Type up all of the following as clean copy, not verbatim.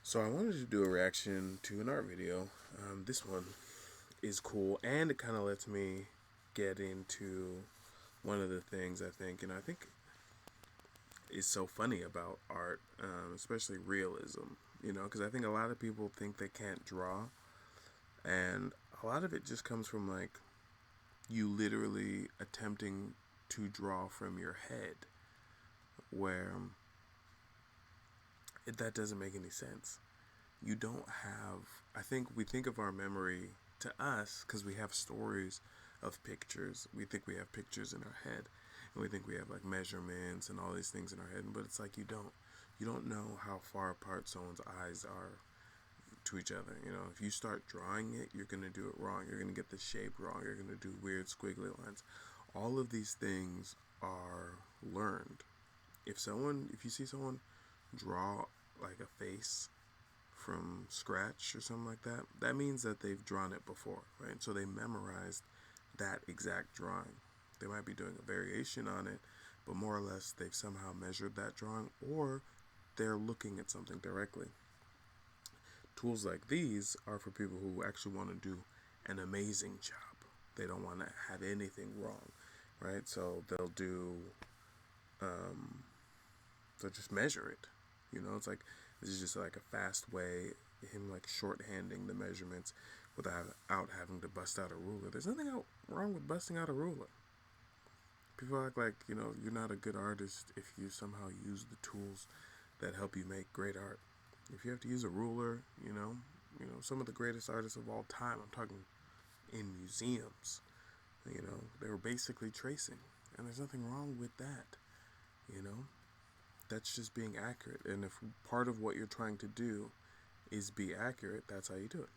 So I wanted to do a reaction to an art video. This one is cool, and it kind of lets me get into one of the things I think is so funny about art, especially realism. Because I think a lot of people think they can't draw, and a lot of it just comes from like you literally attempting to draw from your head, where that doesn't make any sense. You don't have, I think we think of our memory to us because we have stories of pictures. We think we have pictures in our head, and we think we have like measurements and all these things in our head, but it's like you don't know how far apart someone's eyes are to each other. If you start drawing it, you're going to do it wrong. You're going to get the shape wrong. You're going to do weird squiggly lines. All of these things are learned. If you see someone draw like a face from scratch or something like that, that means that they've drawn it before, right? So they memorized that exact drawing. They might be doing a variation on it, but more or less they've somehow measured that drawing, or they're looking at something directly. Tools like these are for people who actually want to do an amazing job. They don't want to have anything wrong, right? So they'll just measure it. It's like this is just like a fast way, him like shorthanding the measurements without having to bust out a ruler. There's nothing wrong with busting out a ruler. People act like you're not a good artist if you somehow use the tools that help you make great art. If you have to use a ruler, some of the greatest artists of all time, I'm talking in museums, they were basically tracing, and there's nothing wrong with that. You know, that's just being accurate. And if part of what you're trying to do is be accurate, that's how you do it.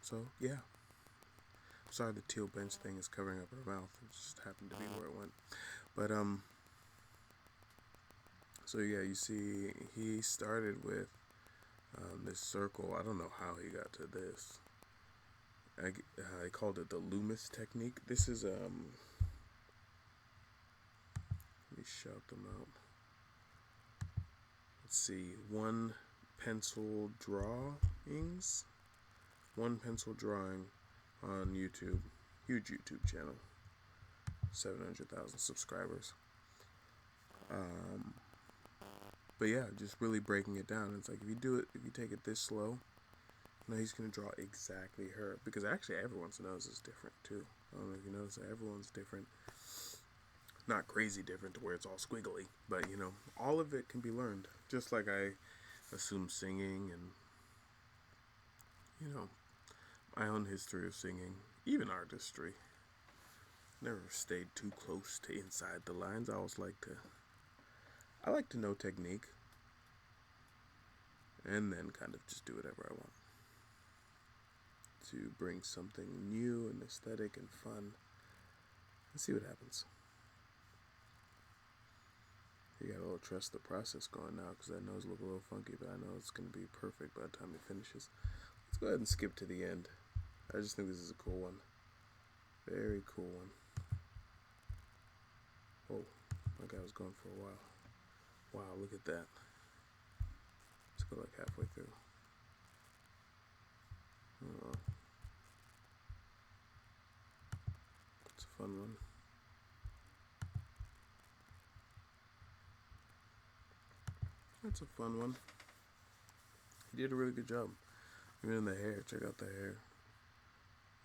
So yeah, sorry the teal bench thing is covering up her mouth. It just happened to be where it went. But so yeah, you see, he started with this circle. I don't know how he got to this. I called it the Loomis technique. This is let me shout them out. Let's see, one pencil drawing on YouTube, huge YouTube channel, 700,000 subscribers. But yeah, just really breaking it down. It's like if you take it this slow, he's gonna draw exactly her, because actually everyone's nose is different too. I don't know if you notice that everyone's different. Not crazy different to where it's all squiggly, but all of it can be learned. Just like I assume singing and my own history of singing, even artistry. Never stayed too close to inside the lines. I like to know technique, and then kind of just do whatever I want to bring something new and aesthetic and fun, and see what happens. You got a little trust the process going now, because that nose look a little funky, but I know it's going to be perfect by the time it finishes. Let's go ahead and skip to the end. I just think this is a cool one. Very cool one. Oh, my guy was going for a while. Wow, look at that. Let's go like halfway through. Oh, it's a fun one. That's a fun one. He did a really good job. Even in the hair, check out the hair.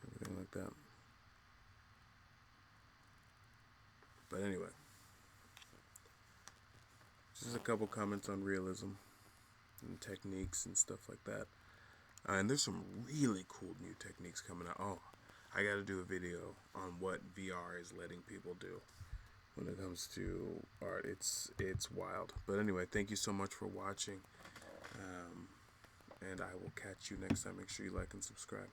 Everything like that. But anyway, just a couple comments on realism and techniques and stuff like that. And there's some really cool new techniques coming out. Oh, I gotta do a video on what VR is letting people do when it comes to art. It's wild. But anyway, thank you so much for watching. And I will catch you next time. Make sure you like and subscribe.